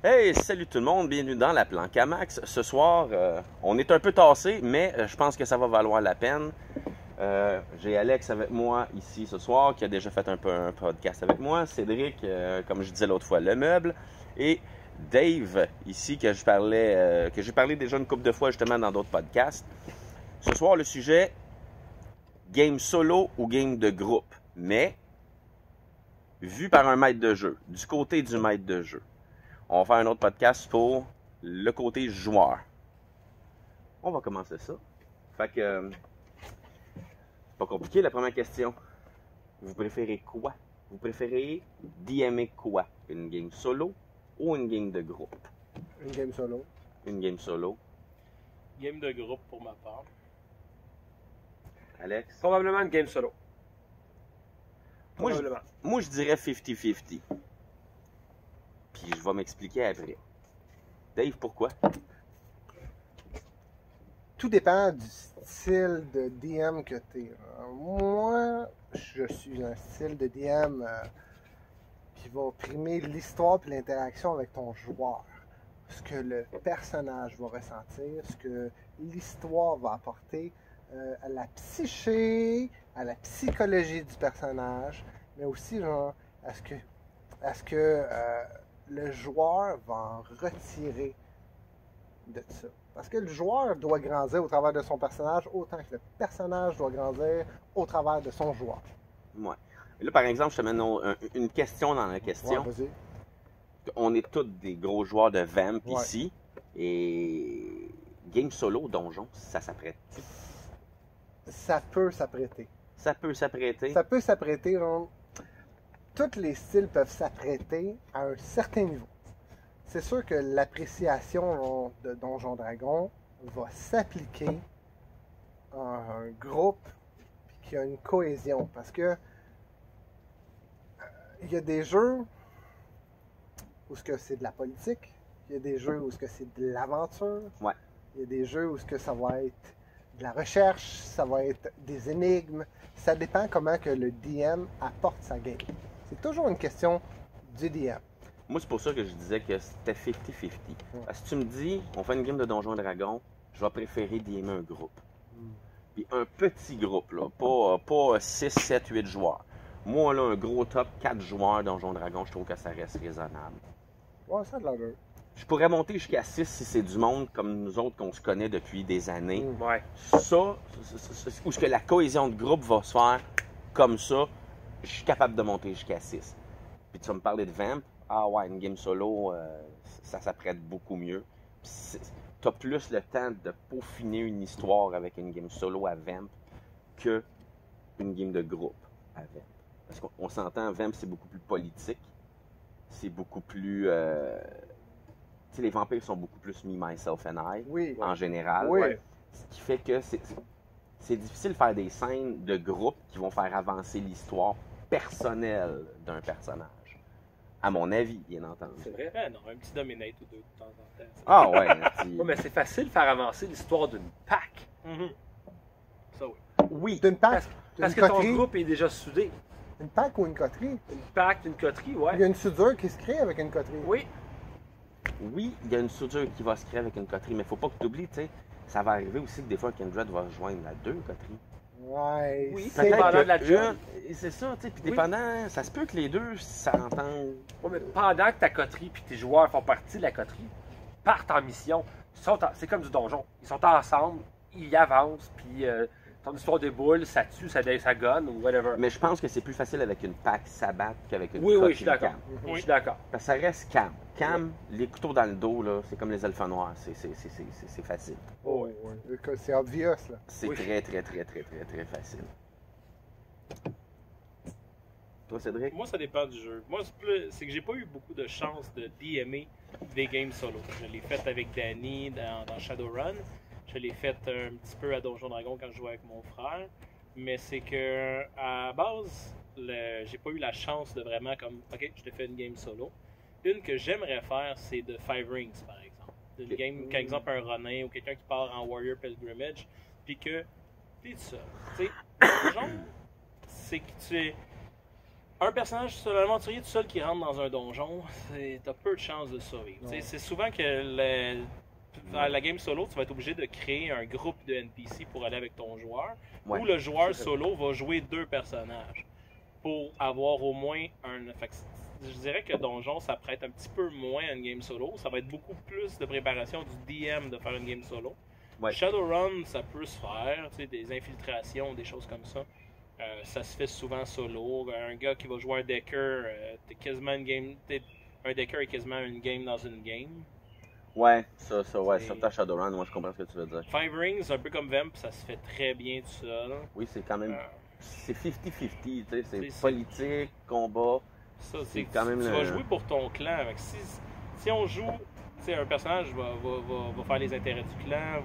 Hey, salut tout le monde, bienvenue dans la planque à Max. Ce soir, on est un peu tassé, mais je pense que ça va valoir la peine. J'ai Alex avec moi ici ce soir, qui a déjà fait un podcast avec moi. Cédric, comme je disais l'autre fois, le meuble. Et Dave, ici, que j'ai parlé déjà une couple de fois justement dans d'autres podcasts. Ce soir, le sujet, game solo ou game de groupe. Mais, vu par un maître de jeu, du côté du maître de jeu. On va faire un autre podcast pour le côté joueur. On va commencer ça. Fait que, pas compliqué, la première question. Vous préférez quoi? Vous préférez DMer quoi? Une game solo ou une game de groupe? Une game solo. Une game solo. Game de groupe pour ma part. Alex? Probablement une game solo. Moi, je dirais 50-50. Puis je vais m'expliquer après. Dave, pourquoi? Tout dépend du style de DM que tu es. Moi, je suis un style de DM qui va primer l'histoire et l'interaction avec ton joueur. Ce que le personnage va ressentir, ce que l'histoire va apporter à la psyché, à la psychologie du personnage, mais aussi genre, à ce que le joueur va en retirer de ça. Parce que le joueur doit grandir au travers de son personnage autant que le personnage doit grandir au travers de son joueur. Ouais. Et là, par exemple, je te mets une question dans la question. Ouais, vas-y. On est tous des gros joueurs de Vamp Ouais. ici. Et game solo, donjon, ça s'apprête. Ça peut s'apprêter. Ça peut s'apprêter. Ça peut s'apprêter, genre, tous les styles peuvent s'apprêter à un certain niveau. C'est sûr que l'appréciation de Donjon Dragon va s'appliquer à un groupe qui a une cohésion. Parce que il y a des jeux où c'est de la politique, il y a des jeux où c'est de l'aventure, Ouais. il y a des jeux où ça va être de la recherche, ça va être des énigmes. Ça dépend comment que le DM apporte sa game. C'est toujours une question du DM. Moi, c'est pour ça que je disais que c'était 50-50. Parce que tu me dis, on fait une game de Donjon Dragon, je vais préférer DMer un groupe. Puis un petit groupe, là, pas 6, 7, 8 joueurs. Moi, là, un gros top 4 joueurs Donjon Dragon, je trouve que ça reste raisonnable. Ouais, ça a de l'allure. Je pourrais monter jusqu'à 6 si c'est du monde comme nous autres qu'on se connaît depuis des années. Ouais. Ça, où ce que la cohésion de groupe va se faire comme ça, je suis capable de monter jusqu'à 6. Puis tu vas me parler de Vamp, ah ouais, une game solo, ça s'apprête beaucoup mieux. Tu as plus le temps de peaufiner une histoire avec une game solo à Vamp que une game de groupe à Vamp. Parce qu'on s'entend, Vamp c'est beaucoup plus politique, c'est beaucoup plus... tu sais, les vampires sont beaucoup plus me, myself and I, Oui. en général. Oui. Ce qui fait que c'est difficile de faire des scènes de groupe qui vont faire avancer l'histoire personnelle d'un personnage. À mon avis, bien entendu. C'est vrai? Ah non, un petit dominate ou deux de temps en temps. Ah ouais, un petit- Ouais, mais c'est facile de faire avancer l'histoire d'une pack. Ça oui. Oui, D'une pack, Parce d'une que ton coterie, groupe est déjà soudé. une pack ou une coterie. Une pack, une coterie, Il y ouais. a une soudure qui se crée avec une coterie. Oui. oui, il y a une soudure qui va se créer avec une coterie, mais faut pas que tu oublies, tu sais, ça va arriver aussi que des fois Kindred va rejoindre la deux coteries. Ouais. Oui, c'est- peut-être. Pendant Peut-être de la que job. c'est ça, tu sais, puis Oui. dépendant, ça se peut que les deux s'entendent. Ouais, mais pendant que ta coterie et tes joueurs font partie de la coterie, partent en mission, c'est comme du donjon. Ils sont ensemble, ils avancent, puis ton histoire déboule, ça tue, ça gonne ou whatever. Mais je pense que c'est plus facile avec une pack sabbat qu'avec une Oui, coterie oui, je suis d'accord. cam. Je suis d'accord. Parce que ça reste cam. Cam, les couteaux dans le dos, là, c'est comme les elfes noirs, c'est facile. Oh, ouais. C'est obvious, là. C'est Oui. très facile. Toi, Cédric? Moi, ça dépend du jeu. Moi, c'est que j'ai pas eu beaucoup de chance de DMer des games solo. Je l'ai fait avec Danny dans Shadowrun. Je l'ai fait un petit peu à Donjon Dragon quand je jouais avec mon frère. Mais c'est que à la base, j'ai pas eu la chance de vraiment comme OK, je te fais une game solo. Une que j'aimerais faire, c'est de Five Rings, par exemple. Une game, par exemple, un Ronin ou quelqu'un qui part en Warrior Pilgrimage, puis que t'es tout seul. Tu sais, Donjon, c'est que tu es. Un personnage, un aventurier tout seul qui rentre dans un donjon, t'as peu de chances de survivre. Ouais. C'est souvent que dans la game solo, tu vas être obligé de créer un groupe de NPC pour aller avec ton joueur. Ouais. Ou le joueur solo va jouer 2 personnages pour avoir au moins un. Fait que je dirais que Donjon, ça prête un petit peu moins à une game solo. Ça va être beaucoup plus de préparation du DM de faire une game solo. Ouais. Shadowrun, ça peut se faire, tu sais, des infiltrations, des choses comme ça. Ça se fait souvent solo. Un gars qui va jouer un decker, t'es quasiment une game. Un decker est quasiment une game dans une game. Ouais, ouais, C'est- surtout à Shadowrun, moi je comprends ce que tu veux dire. Five Rings, un peu comme Vamp, ça se fait très bien tout seul. Oui, c'est quand même. Euh, C'est 50-50, tu sais, c'est C'est- politique, combat. Ça, C'est c'est quand même tu le- vas jouer pour ton clan. Fait que si on joue, tu sais, un personnage va faire les intérêts du clan,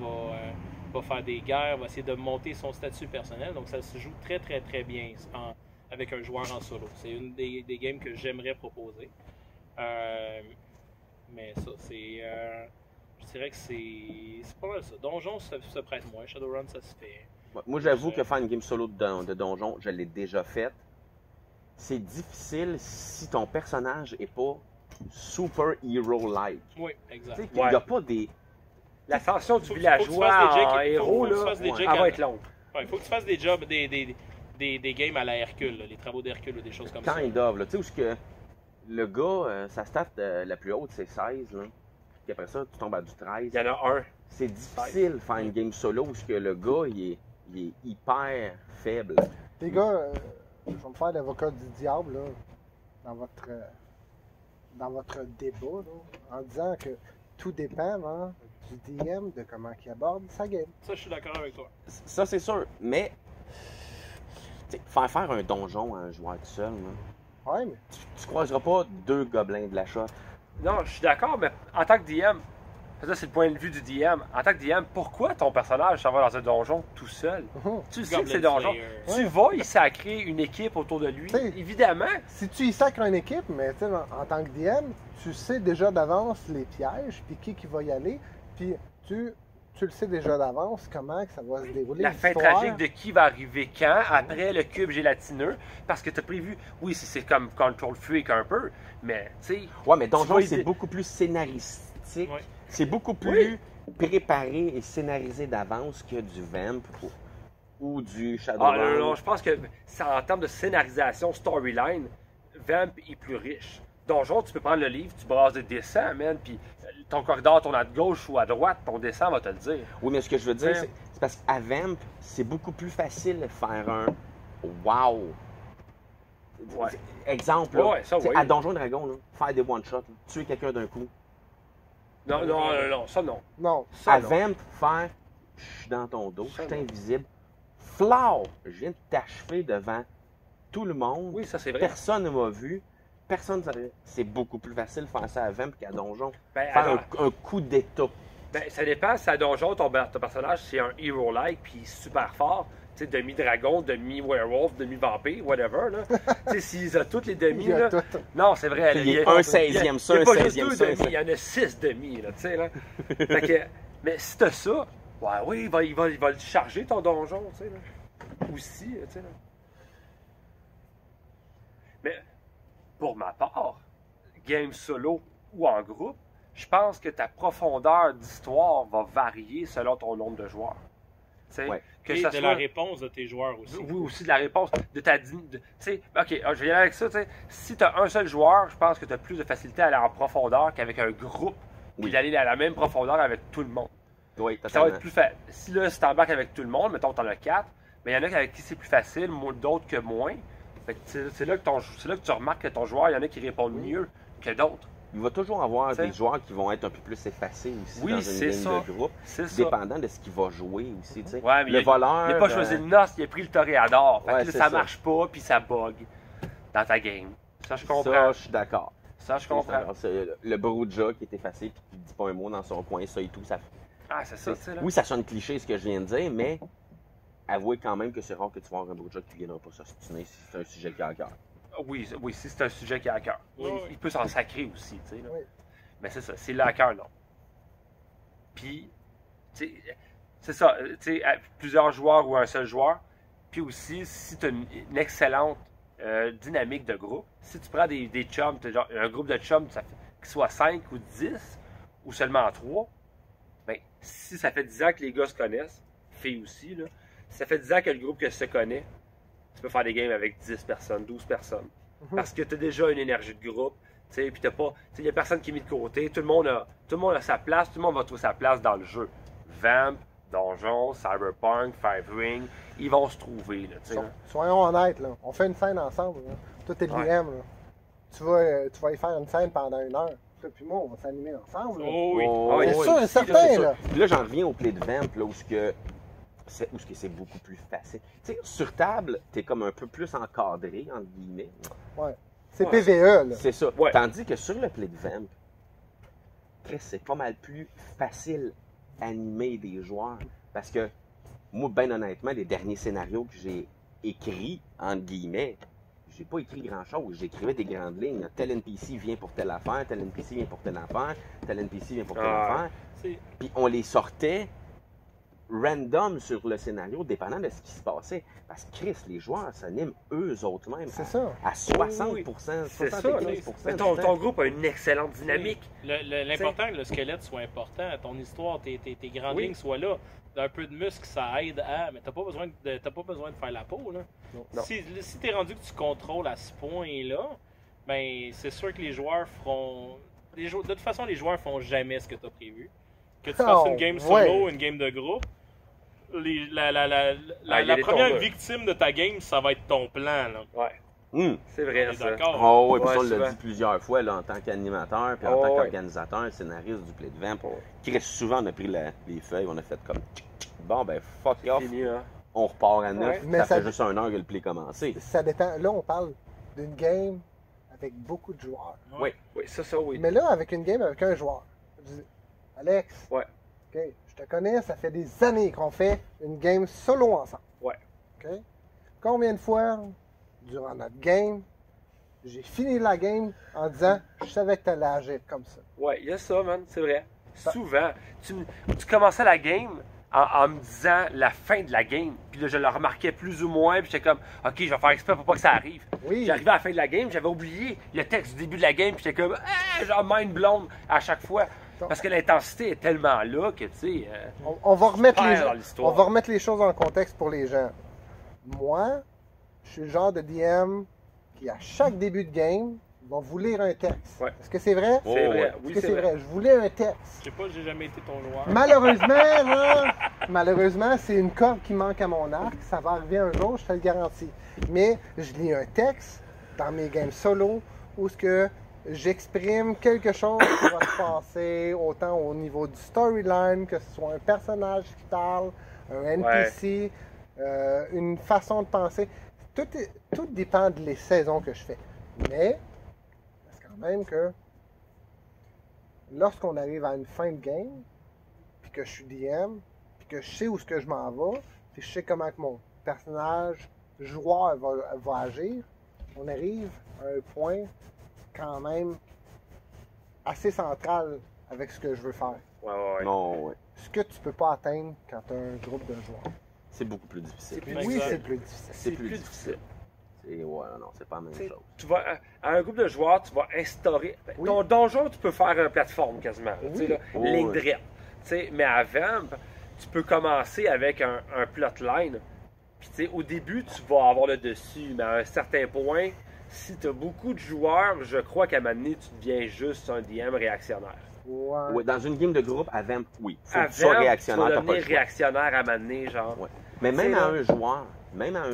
va faire des guerres, va essayer de monter son statut personnel. Donc ça se joue très très très bien avec un joueur en solo. C'est une des games que j'aimerais proposer. Mais ça, je dirais que c'est pas mal ça. Donjon, ça se prête moins. Shadowrun, ça se fait. Moi, j'avoue que faire une game solo de donjon, je l'ai déjà faite. C'est difficile si ton personnage est pas super hero-like. Oui, Tu exact. sais, qu'il n'y a pas des. L'ascension du Faut que tu villageois fasses des en jets- héros, faut que tu là, fasses des elle jets va être longue. Il faut que tu fasses des jobs, des games à la Hercule, là, les travaux d'Hercule ou des choses comme ça. Kind of, là. Tu sais, où ce que le gars, sa stat la plus haute, c'est 16, là. Puis après ça, tu tombes à du 13. Il y en a un. C'est difficile de faire une game solo où ce que le gars, il est hyper faible. Les gars, je vais me faire l'avocat du diable là, dans votre débat là, en disant que tout dépend hein, du DM, de comment il aborde sa game. Ça, je suis d'accord avec toi. Ça, c'est sûr. Mais, tu sais, faire un donjon à un joueur tout seul, là, Ouais, mais tu croiseras pas 2 gobelins de la shot. Non, je suis d'accord, mais en tant que DM, ça c'est le point de vue du DM. En tant que DM, pourquoi ton personnage s'en va dans un donjon tout seul? Tu le sais que Goblin c'est donjon. Slayer. Tu vas y sacrer une équipe autour de lui. T'sais- Évidemment. si tu y sacres une équipe, mais tu sais, en tant que DM, tu sais déjà d'avance les pièges, puis qui va y aller, puis tu le sais déjà d'avance comment que ça va se dérouler. La fin l'histoire. tragique de qui va arriver quand, après le cube gélatineux, parce que tu as prévu, oui, c'est comme Control Freak un peu, mais tu sais, Ouais, mais donjon, vas c'est aider- beaucoup plus scénaristique. Ouais. C'est beaucoup plus préparé et scénarisé d'avance que du Vamp ou du Shadowrun. ah, non, non, je pense que en termes de scénarisation, storyline, Vamp est plus riche. Donjon, tu peux prendre le livre, tu brasses des dessins, man, puis ton corridor tourne à gauche ou à droite, ton dessin va te le dire. Oui, mais ce que je veux dire, Ouais. c'est parce qu'à Vamp, c'est beaucoup plus facile de faire un wow. Ouais. Exemple, là, Ouais, ça, tu sais, oui. à Donjon Dragon, là, faire des one-shots, là, tuer quelqu'un d'un coup. Non, non, non, non, ça non. Non, Ça, À non. Vamp, faire je suis dans ton dos, Ça, je suis non. invisible. Flow, je viens de t'achever devant tout le monde. Oui, ça c'est vrai. Personne ne m'a vu. Personne ne savait. C'est beaucoup plus facile de faire ça à Vamp qu'à Donjon. Ben, Faire alors, un coup d'état. ben, ça dépend, si à Donjon, ton personnage c'est un hero-like, puis super fort, tu sais, demi-dragon, demi-werewolf, demi-vampire, whatever, là. Tu sais, s'ils ont toutes les demi, il y a là. tout. Non, c'est vrai. là, Il y a a- un 16e ça, il y a un pas juste 16e deux ça, demi, ça. il y en a 6 demi, là, tu sais, là. Fait que, mais si t'as ça, ouais, oui, il va le charger, ton donjon, tu sais, là. Aussi, tu sais, là. Mais, pour ma part, game solo ou en groupe, je pense que ta profondeur d'histoire va varier selon ton nombre de joueurs. Tu sais, Ouais. que Et ça de soit... la réponse de tes joueurs aussi. Oui, aussi de la réponse de ta tu sais, ok, je vais y aller avec ça. Tu sais, si tu as un seul joueur, je pense que tu as plus de facilité à aller en profondeur qu'avec un groupe, puis Oui. d'aller à la même profondeur avec tout le monde. Oui, Ça va totalement. être plus facile. Si là, si tu embarques avec tout le monde, mettons que tu en as 4, mais il y en a avec qui c'est plus facile, d'autres que moins. Fait que c'est là que tu remarques que ton joueur, il y en a qui répondent mieux que d'autres. Il va toujours avoir T'sais. des joueurs qui vont être un peu plus effacés aussi Oui, dans une c'est game ça. de groupe, C'est ça. dépendant de ce qu'il va jouer aussi. Tu sais. Ouais, mais le voleur. Il n'a pas choisi le NOS, il a pris le toréador. Fait que Ouais, là, c'est ça ça. marche pas, puis ça bug dans ta game. Ça, je comprends. Ça, je suis d'accord. Ça, je comprends. C'est le Broodja qui est effacé et qui ne dit pas un mot dans son coin, ça et tout. Ça... Ah, c'est ça, tu sais, là. Oui, ça sonne cliché ce que je viens de dire, mais avouez quand même que c'est rare que tu vas avoir un Broodja qui ne viendra pas s'ostiner si c'est un sujet qui a à cœur. Oui, oui, si c'est un sujet qui est à cœur. Oui, oui. Il peut s'en sacrer aussi, tu sais. là. Oui. Mais c'est ça, c'est là à cœur, non. Puis, tu sais, c'est ça, tu sais, plusieurs joueurs ou un seul joueur. Puis aussi, si tu as une excellente dynamique de groupe. Si tu prends des chums, genre un groupe de chums, qu'il soit 5 ou 10, ou seulement 3, ben, si ça fait 10 ans que les gars se connaissent, filles aussi, là, si ça fait 10 ans que le groupe que se connaît, tu peux faire des games avec 10 personnes, 12 personnes. Parce que tu as déjà une énergie de groupe, puis t'as pas. Il n'y a personne qui est mis de côté, tout le monde a sa place, tout le monde va trouver sa place dans le jeu. Vamp, Donjon, Cyberpunk, Five Ring, ils vont se trouver. Là, Soyons honnêtes, là. On fait une scène ensemble. Là. Toi, t'es le DM. Là. Tu vas y faire une scène pendant 1 heure. Toi puis moi, on va s'animer ensemble. Là. Oh oui. Oh, C'est oui. sûr et certain. Là. Puis là, j'en reviens au play de Vamp, là, où c'est beaucoup plus facile. Tu sais, sur table, t'es comme un peu plus encadré, entre guillemets. Ouais. C'est PVE. Là. C'est ça. Ouais. Tandis que sur le play de Vamp, c'est pas mal plus facile animer des joueurs. Parce que moi, bien honnêtement, les derniers scénarios que j'ai écrits, entre guillemets, j'ai pas écrit grand-chose. J'écrivais des grandes lignes. Tel NPC vient pour telle affaire, tel NPC vient pour telle affaire, tel NPC vient pour telle affaire. Puis on les sortait random sur le scénario, dépendant de ce qui se passait. Parce que Chris, les joueurs s'animent eux autres mêmes C'est ça. à 60%, Oui. 75%. C'est ça. Mais ton groupe a une excellente dynamique. L'important que le squelette soit important, ton histoire, tes grandes lignes soient là. Un peu de muscle, ça aide à. Mais t'as pas besoin de faire la peau. Là. Non. Si t'es rendu que tu contrôles à ce point-là, ben c'est sûr que les joueurs feront. De toute façon, les joueurs font jamais ce que tu as prévu. Que tu fasses une game solo, une game de groupe. La première victime de ta game, ça va être ton plan. Là. Ouais. C'est vrai, ça. D'accord. Oh, oui, puis Ouais, ça, on l'a souvent. dit plusieurs fois là, en tant qu'animateur, puis en tant qu'organisateur, scénariste du Play de Vamp. Chris, souvent, on a pris les feuilles, on a fait comme bon, ben fuck off, Fini, hein? on repart à 9, Ouais. Mais ça ça- fait juste 1 heure que le play commencé. Ça dépend. Là, on parle d'une game avec beaucoup de joueurs. Oui, ça, oui. Mais là, avec une game avec un joueur. Je dis, Alex, Ouais. OK, je te connais, ça fait des années qu'on fait une game solo ensemble. Ouais. OK? Combien de fois, durant notre game, j'ai fini la game en disant, je savais que tu allais agir comme ça. Ouais, il y a ça, man, c'est vrai. Souvent, tu commençais la game en me disant la fin de la game, puis là, je le remarquais plus ou moins, puis j'étais comme, OK, je vais faire exprès pour pas que ça arrive. Oui. J'arrivais à la fin de la game, j'avais oublié le texte du début de la game, puis j'étais comme, genre mind blown à chaque fois. Parce que l'intensité est tellement là que, tu sais, On va remettre perds dans l'histoire. on va remettre les choses en contexte pour les gens. Moi, je suis le genre de DM qui, à chaque début de game, va vous lire un texte. Ouais. Est-ce que c'est vrai? Oh, c'est ouais. vrai. Est-ce Oui, que c'est c'est vrai. vrai? Je voulais un texte. Je sais pas, j'ai jamais été ton joueur. Malheureusement, c'est une corde qui manque à mon arc. Ça va arriver un jour, je te le garantis. Mais je lis un texte dans mes games solo où ce que j'exprime quelque chose qui va se passer autant au niveau du storyline, que ce soit un personnage qui parle, un NPC, une façon de penser. Tout dépend des saisons que je fais. Mais, c'est quand même que lorsqu'on arrive à une fin de game, puis que je suis DM, puis que je sais où ce que je m'en vais, puis je sais comment que mon personnage joueur va agir, on arrive à un point quand même assez central avec ce que je veux faire. Ouais. Non, ouais. Ce que tu peux pas atteindre quand tu as un groupe de joueurs. C'est beaucoup plus difficile. Oui, Exact. c'est plus difficile. C'est plus difficile. Ouais, non, c'est pas la même T'sais, chose. tu vas, à un groupe de joueurs, tu vas instaurer. Oui. Ton donjon, tu peux faire une plateforme quasiment. là, tu sais, là, Oui. ligne Oui. droite. Tu sais, mais à Vamp, tu peux commencer avec un plotline. Puis tu sais, au début, tu vas avoir le dessus, mais à un certain point, si tu as beaucoup de joueurs, je crois qu'à un moment donné, tu deviens juste un DM réactionnaire. Ouais. Ouais, dans une game de groupe, à Vamp, oui. Faut À que tu sois Vamp, réactionnaire, tu t'as vas pas le devenir choix. réactionnaire à un moment donné, genre. Ouais. Mais même C'est à là. un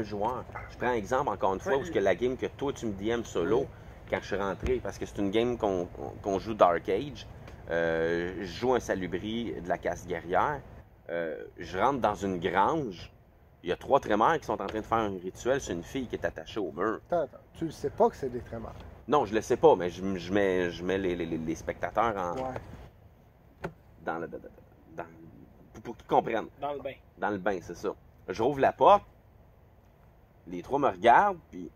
joueur, je prends un exemple encore une fois, où ce que la game que toi tu me DM solo, quand je suis rentré, parce que c'est une game qu'on joue Dark Age, je joue un salubri de la casse guerrière, je rentre dans une grange, il y a 3 trémères qui sont en train de faire un rituel sur une fille qui est attachée au mur. Attends, tu le sais pas que c'est des trémors. Non, je le sais pas, mais je mets les spectateurs dans pour qu'ils comprennent. Dans le bain. Dans le bain, c'est ça. Je rouvre la porte, les 3 me regardent, puis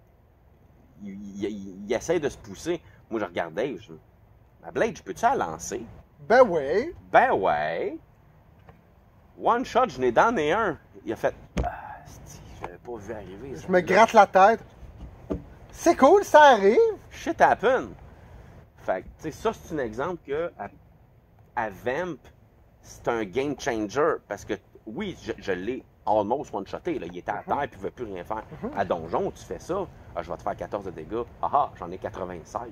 ils essaient de se pousser. Moi, je regardais, ma blade, je peux-tu la lancer? Ben oui. Ben ouais. One shot, je n'ai dans un. Il a fait, je l'avais pas vu arriver. Je me gratte la tête. C'est cool, ça arrive. Shit happen. Fait que, tu sais, ça, c'est un exemple que à Vamp, c'est un game changer. Parce que, oui, je l'ai almost one-shoté. Là. Il était à terre et il ne pouvait plus rien faire. À Donjon, tu fais ça. Ah, je vais te faire 14 de dégâts. Ah, j'en ai 96.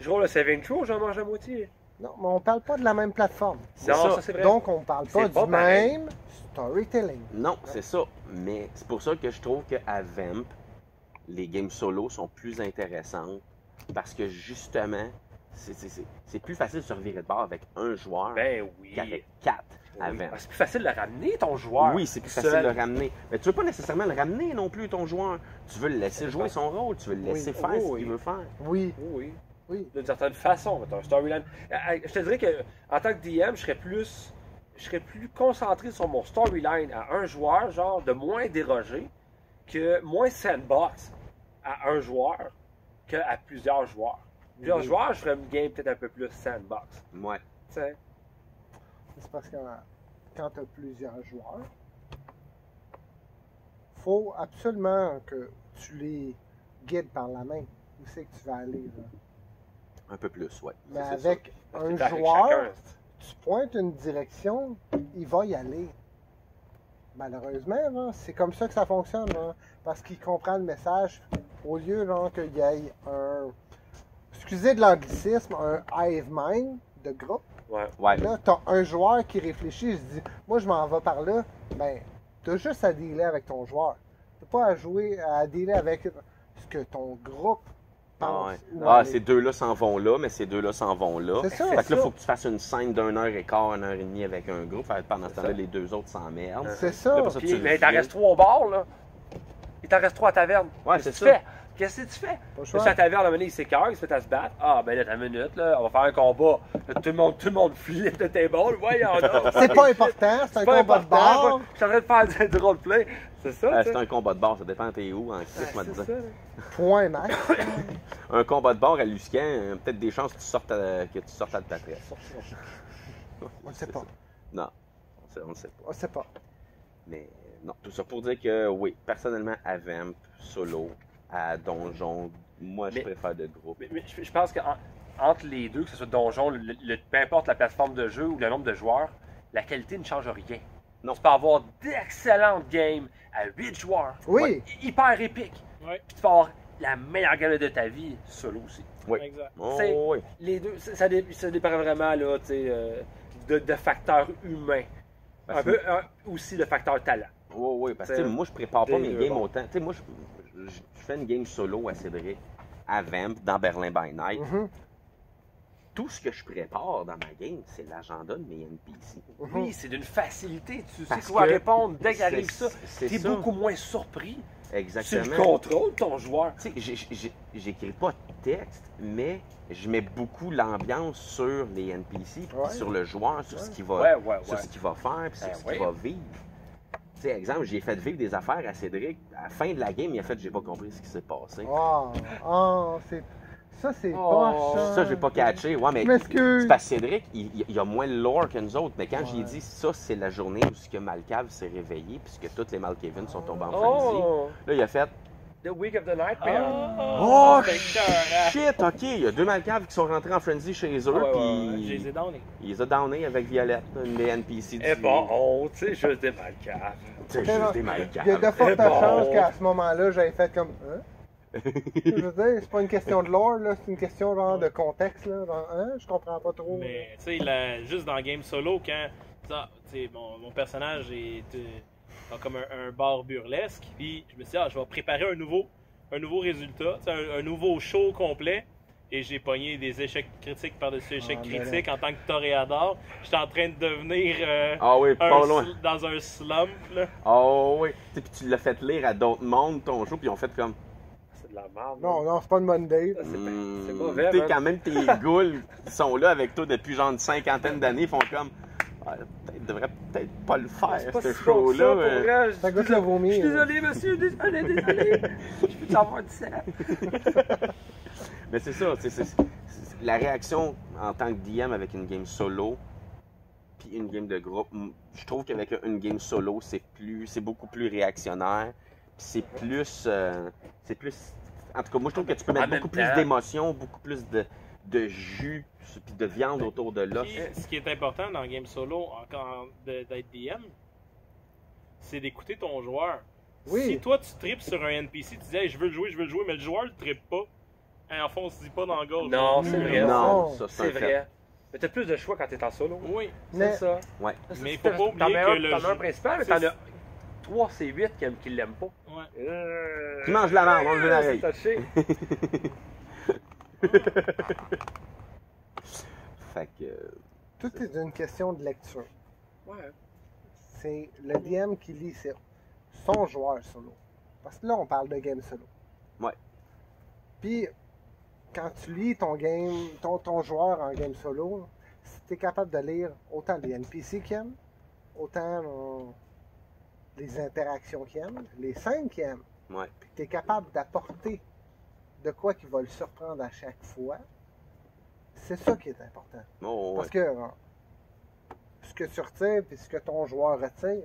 Je roule le saving throw, j'en mange la moitié. Non, mais on parle pas de la même plateforme. C'est Non, ça. ça c'est vrai. Donc, on parle pas C'est du pas pareil. même storytelling. Non, c'est ça. Mais c'est pour ça que je trouve qu'à Vamp, les games solo sont plus intéressantes. Parce que, justement, c'est plus facile de se revirer de bord avec un joueur Ben oui. qu'avec 4 à Oui. Vamp. C'est plus facile de ramener ton joueur. Oui, c'est plus seul. facile de le ramener. Mais tu veux pas nécessairement le ramener non plus, ton joueur. Tu veux le laisser Ça jouer dépend. son rôle. Tu veux le laisser Oui. faire ce Oui. qu'il veut faire. Oui, Oui. oui. D'une certaine façon, mettons, un storyline. Je te dirais que en tant que DM, je serais plus concentré sur mon storyline à un joueur, genre de moins déroger, que moins sandbox à un joueur qu'à plusieurs joueurs. Plusieurs joueurs, je ferais une game peut-être un peu plus sandbox. Ouais. Tu sais. C'est parce que quand tu as plusieurs joueurs, faut absolument que tu les guides par la main. Où c'est que tu vas aller? Là? Un peu plus, ouais. Mais Ça, c'est avec Parce un que t'es avec joueur, chacun. tu pointes une direction, il va y aller. Malheureusement, là, c'est comme ça que ça fonctionne. Là, parce qu'il comprend le message au lieu là, qu'il y ait un. Excusez de l'anglicisme, un hive mind de groupe. Ouais. ça. Ouais. Là, tu as un joueur qui réfléchit, il se dit moi je m'en vais par là. Ben, tu as juste à dealer avec ton joueur. Tu n'as pas à jouer, à dealer avec ce que ton groupe Ah, pense. ouais. ou Ah, aller. ces deux-là s'en vont là, mais ces deux-là s'en vont là. C'est ça. Fait que là, c'est il faut que tu fasses une scène d'1h15, 1h30 avec un groupe. Fait que pendant ce C'est temps-là, ça. les deux autres s'emmerdent. C'est ça. Là, pour ça, Puis, tu mais il t'en reviens. reste 3 au bar, là. Il t'en reste 3 à taverne. Ouais, Qu'est-ce c'est que tu ça. fais? Qu'est-ce que tu fais? Pas le Là, choix. sur la taverne, à un moment donné, il s'écœure, il se met à se battre. Ah, ben là, t'as une minute, là, on va faire un combat. Là, tout le monde flippe de tes balles. Voyons donc. C'est pas important, c'est un pas combat de important. bar. Je suis en train de faire du roleplay. C'est ça, Ah, tu c'est sais? un combat de bar, ça dépend t'es où en Christ, moi, c'est disant. ça, là. Point max. Un combat de bar à Luscan, peut-être des chances que tu sortes à ta tresse. On ne sait pas. Non, on ne sait pas. On ne sait pas. Mais non, tout ça pour dire que oui, personnellement, à Vamp, solo, à Donjon, moi je Mais- préfère de groupe. Mais je pense qu'entre les deux, que ce soit Donjon, peu importe la plateforme de jeu ou le nombre de joueurs, la qualité ne change rien. Non. Tu peux avoir d'excellentes games à 8 joueurs. Oui. Ouais. Hyper épiques. Ouais, Puis tu peux avoir la meilleure game de ta vie solo aussi. Oui. exact. Oh, C'est- oui. Les deux, ça dépend vraiment là, tu sais, de facteurs humains. Parce Un peu aussi de facteur talent. Oui, oui, parce que C'est- tu sais, moi je prépare pas des mes deux, games bon. autant. Tu sais, moi je fais une game solo à Cédric, à Vamp, dans Berlin by Night. Mhm, Tout ce que je prépare dans ma game, c'est l'agenda de mes NPC. mhm. Oui, c'est d'une facilité. Tu sais Parce quoi que répondre dès c'est- qu'arrive ça. c'est T'es ça. beaucoup moins surpris. Tu Exactement. le contrôles, ton joueur. Tu sais, j'écris pas de texte, mais je mets beaucoup l'ambiance sur les NPC, puis Ouais. sur le joueur, sur ce qu'il va, Ouais, ouais, sur ouais. ce qu'il va faire, puis sur Ben ce oui. qu'il va vivre. Tu sais, exemple, j'ai fait vivre des affaires à Cédric. À la fin de la game, il a fait, j'ai pas compris ce qui s'est passé. Oh, oh, ça, c'est Oh, pas Ça, j'ai pas catché. Ouais, mais Je m'excuse. c'est parce que Cédric, il a moins le lore que nous autres. Mais quand j'ai Ouais. dit ça, c'est la journée où ce que Malcave s'est réveillé, puisque toutes les Malkavens sont tombés en frenzy. Oh! Là, il a fait The Week of the Nightmare. Oh, c'est écœurant. shit, ok, il y a deux Malcaves qui sont rentrés en frenzy chez eux, Ouais, ouais, puis Je les ai donnés. il les a downés avec Violette, une des NPC du Eh bon, tu sais, juste des malcaves. C'est Ok, juste non. des Il y a de Malcaves. fortes Eh bon. chances qu'à ce moment-là, j'avais fait comme. Hein? Je veux dire, c'est pas une question de lore, là, c'est une question genre, de contexte. Là, genre, hein? Je comprends pas trop. Mais tu sais, juste dans Game Solo, quand ça, tu sais, mon personnage a comme un bar burlesque, puis je me suis dit, je vais préparer un nouveau résultat, tu sais, un nouveau show complet. Et j'ai pogné des échecs critiques par-dessus échecs Ah, mais critiques en tant que toréador. J'étais en train de devenir Ah oui, pas loin. dans un slump. Là. Ah oui. Tu sais, puis tu l'as fait lire à d'autres mondes, ton jeu, puis ils ont fait comme. C'est de la merde. Non, non, c'est pas une Monday. Ça, c'est Hmm, mauvais, Tu sais, man. quand même, tes ghouls qui sont là avec toi depuis genre une cinquantaine d'années, ils font comme. Ah, devrait peut-être pas le faire, C'est pas ce si bon que show-là. ça, pour vrai. Ça goûte le vomi. Je suis désolé, monsieur, désolé. Je peux t'avoir dit ça. Mais c'est ça, c'est la réaction en tant que DM avec une game solo puis une game de groupe, je trouve qu'avec une game solo, c'est beaucoup plus réactionnaire c'est plus. C'est plus. En tout cas, moi, je trouve que tu peux En mettre même beaucoup plus temps. d'émotion, beaucoup plus de jus, puis de viande autour de l'os. Puis, ce qui est important dans le game solo, encore d'être DM, c'est d'écouter ton joueur. Oui. Si toi tu tripes sur un NPC, tu dis hey, je veux le jouer, mais le joueur le trippe pas, hein, enfonce-y pas dans le gorge. Non, c'est vrai. Non, ça, C'est un fait. vrai. Mais t'as plus de choix quand t'es en solo. Oui, Mais- C'est ça. Ouais. mais il faut pas oublier T'en as que le un jeu. principal, mais c'est- t'en as 3 C8 qui l'aiment pas. Ouais. Tu manges la merde, on veut l'arrêter. C'est touché. Fait que. Tout est une question de lecture. Ouais. C'est le DM qui lit son joueur solo. Parce que là, on parle de game solo. Ouais. Puis, quand tu lis ton joueur en game solo, si tu es capable de lire autant les NPC qu'il aime, autant les interactions qu'il aime, les scènes qu'il aime, Ouais. puis tu es capable d'apporter de quoi qui va le surprendre à chaque fois, c'est ça qui est important. Oh, ouais. Parce que ce que tu retires et ce que ton joueur retire,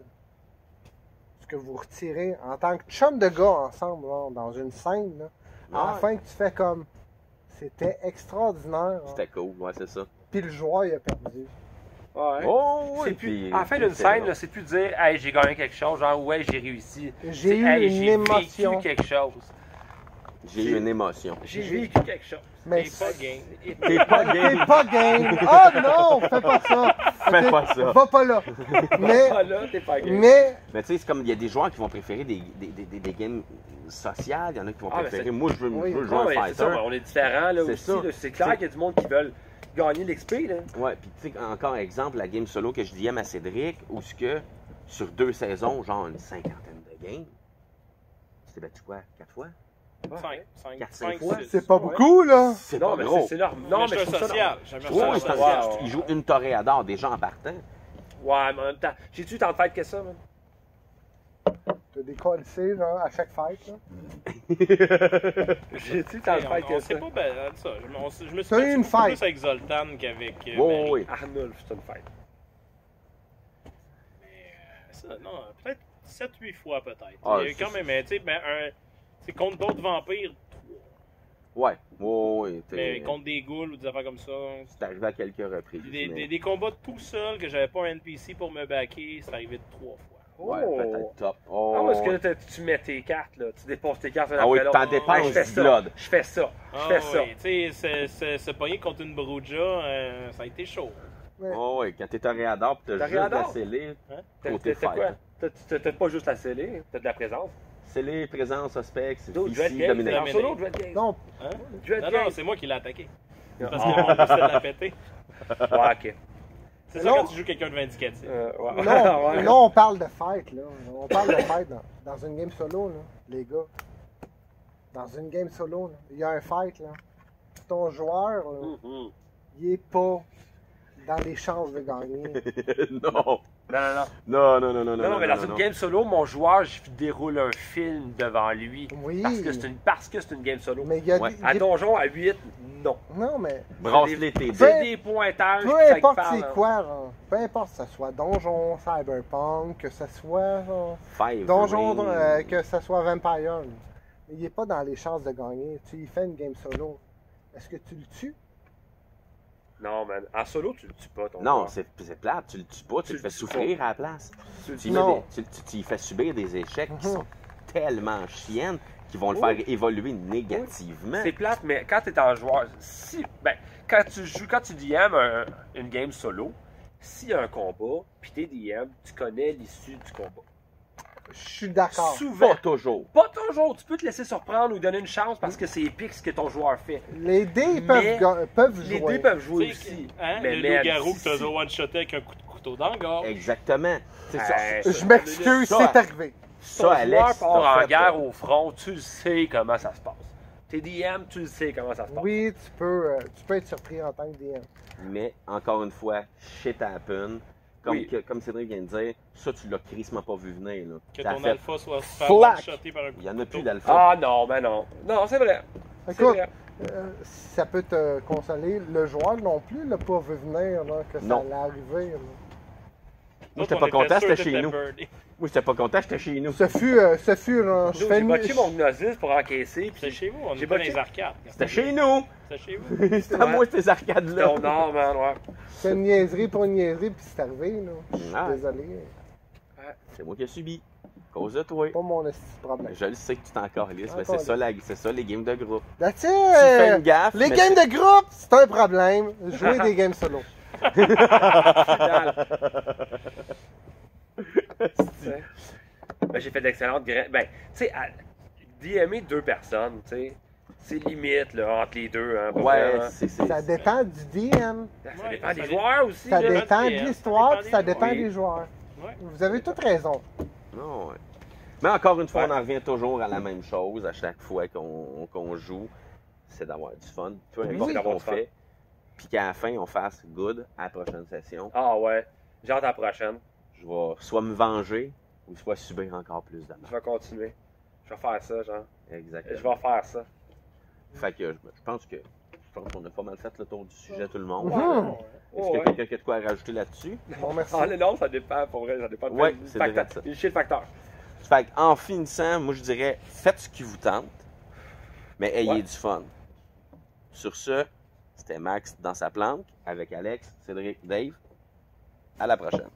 ce que vous retirez en tant que chum de gars ensemble là, dans une scène, là, à la Ouais. fin que tu fais comme c'était extraordinaire, hein, C'était cool, ouais, c'est ça. puis le joueur il a perdu. Ouais. Oh, C'est oui, plus, puis- à la fin d'une c'est scène, là. là, c'est plus de dire hey, j'ai gagné quelque chose, genre ouais, j'ai réussi. J'ai C'est, eu hey, une j'ai émotion. vécu quelque chose. J'ai eu une émotion. J'ai vécu quelque chose. Mais T'es pas game. T'es pas t'es game. pas game. Oh non, fais pas ça. Fais Ok? pas ça. Va pas là. Mais, Pas là, t'es pas game. mais Mais tu sais, c'est comme il y a des joueurs qui vont préférer des games sociales, il y en a qui vont Ah, mais préférer. c'est- Moi, je veux Oui. jouer Non, un mais c'est fighter. ça, on est différents là C'est aussi. ça. là. C'est clair qu'il y a du monde qui veulent gagner l'XP. Là. Ouais, puis tu sais, encore exemple, la game solo que je DM à Cédric, où ce que sur 2 saisons, genre une cinquantaine de games, tu t'es battu quoi? 4 fois? 5, 4, 5 fois. c'est pas beaucoup là. C'est Non, pas mais gros. c'est leur. Non, Non, mais mais je je trouve ça social. J'aime Oui, ça. oui, social. parce Wow. que il joue une toréador déjà en partant. Ouais, mais en même temps, j'ai-tu tant de fêtes que ça, man? T'as des qualités là, à chaque fête. Là. J'ai-tu tant de Hey, fête on que ça? sait pas ben, ça. Je me suis T'as eu battu une beaucoup fight. plus avec Zoltan qu'avec Oui, Mary. oui. Arnulf, c'est une fête. Ça, non, peut-être 7-8 fois peut-être. Ah, Il y a eu quand même, tu sais, c'est contre d'autres vampires, Ouais, oui. mais contre des ghouls ou des affaires comme ça. C'est arrivé à quelques reprises. mais- Des combats tout seul que j'avais pas un NPC pour me backer, c'est arrivé 3 fois. Ouais, peut-être top. Oh, Ah, parce que là, tu mets tes cartes, là. Tu déposes tes cartes. Ah oui, après t'en l'autre. dépenses Hey, je fais du ça. blood. Je fais ça. Je fais ça. Oui, tu sais, se pogner contre une Bruja, ça a été chaud. Oh, oui, quand t'es toréador pis t'as juste Toréador? la scellée, côté T'as quoi? fight. T'as pas juste la scellée, t'as de la présence. Scellée, présence, suspect, c'est D'autres Dread ici, Games, domination. en solo, Dread Games. Non, Hein? Dread Non, Games. non, c'est moi qui l'ai attaqué. Ah. Parce que mon but c'était de la péter. Ouais, ok. C'est ça Non. quand tu joues quelqu'un de vindicatif. Ouais. non, Ouais. non, on parle de fight là. On parle de fight dans une game solo là, les gars. Dans une game solo, là, il y a un fight là. Ton joueur, là, Mhm. il est pas dans les chances de gagner. Non. Non, Non, non, mais dans une game solo, mon joueur, je déroule un film devant lui. Oui. Parce que c'est une game solo. Mais il y a Ouais. des- À donjon, à 8, non. non, mais Bracelet tes dés. C'est des pointages. peu puis ça importe parle, c'est hein. quoi, hein. Peu importe que ce soit donjon, cyberpunk, que ce soit Five donjon, ring. que ce soit vampire. là. Mais il est pas dans les chances de gagner. Tu y fais une game solo. Est-ce que tu le tues? Non, man. En solo, tu le tues pas, ton Non, joueur. c'est plate, tu le tues pas, tu le fais tues souffrir à la place. Tu le Tu tues lui mets Non. tu lui fais subir des échecs qui Mhm. sont tellement chiennes qui vont le Oui. faire évoluer négativement. C'est plate, mais quand tu es en joueur, quand tu DM une game solo, s'il y a un combat, puis t'es DM, tu connais l'issue du combat. Je suis d'accord. Souvent. Pas toujours. Pas toujours, tu peux te laisser surprendre ou donner une chance parce que c'est épique ce que ton joueur fait. Les dés Mais peuvent Les jouer. dés peuvent jouer Tu sais, aussi. hein, Mais le man, loup-garou que si- t'as one-shoté avec un coup de couteau dans le gorge. Exactement. C'est Hey, ça. Je m'excuse, Ça, c'est arrivé. Ça, ton Alex, joueur part t'as en fait guerre ça. au front, tu le sais comment ça se passe. T'es DM, tu le sais comment ça se passe. Oui, tu peux être surpris en tant que DM. Mais encore une fois, shit happen. Comme, Oui. comme Cédric vient de dire, ça, tu l'as crissement pas vu venir. Là. Que Ça a ton fait- alpha soit se faire Flac. one-shoté par un coup Il n'y en de a plus couteau. d'alpha. Ah non, ben non. Non, c'est vrai. C'est Écoute, vrai. si ça peut te consoler, le joueur non plus l'a pas vu venir là, que ça Non. allait arriver. là. Moi, j'étais pas content, c'était chez nous. Burné. Moi, j'étais pas content, j'étais chez nous. Ce fut, là, je J'ai fais botché mon Gnosis pour encaisser. C'était Puis chez vous, on J'ai était dans botché. les arcades. C'était chez nous! C'était chez vous. C'était à moi, ces arcades-là. ton nord, man, ouais. C'est une niaiserie pour une niaiserie, puis c'est arrivé, là. Je suis Ah. désolé. C'est moi qui ai subi. À cause de toi. Pas mon esti de problème. Je le sais que tu t'en calisses, mais Encore c'est ça les games de groupe. That's Tu fais it! une gaffe. Les mais games de groupe, c'est un problème. Jouer des games solo. Final. T'sais. Ben, j'ai fait d'excellentes graines. Ben, tu sais, DMer 2 personnes, tu sais, c'est limite là, entre les deux. Hein, pour Ouais, vrai, hein. Ça dépend du DM. Ça Ouais, dépend ça des dépend. joueurs aussi. Ça là. dépend de DM, l'histoire, ça puis ça dépend dépend des des joueurs. Ouais. Vous avez toute raison. Non, ouais. Mais encore une fois, Ouais. on en revient toujours à la même chose à chaque fois qu'on joue. C'est d'avoir du fun, peu importe Oui. ce qu'on D'avoir du fun. fait. Puis qu'à la fin, on fasse good à la prochaine session. Ah ouais, j'ai hâte à la prochaine. Je vais soit me venger ou soit subir encore plus de Je mal. vais continuer. Je vais faire ça, genre. Exactement. Je vais faire ça. Fait que je pense qu'on a pas mal fait le tour du sujet, tout le monde. Mhm. Est-ce Ouais. que quelqu'un qui a de quoi à rajouter là-dessus? Bon, merci. Ah non, ça dépend, pour vrai, ça dépend de Ouais, plein de c'est facteurs. vrai, ça. Il chez le facteur. Fait en finissant, moi je dirais, faites ce qui vous tente, mais ayez Ouais. du fun. Sur ce, c'était Max dans sa planque avec Alex, Cédric, Dave. À la prochaine.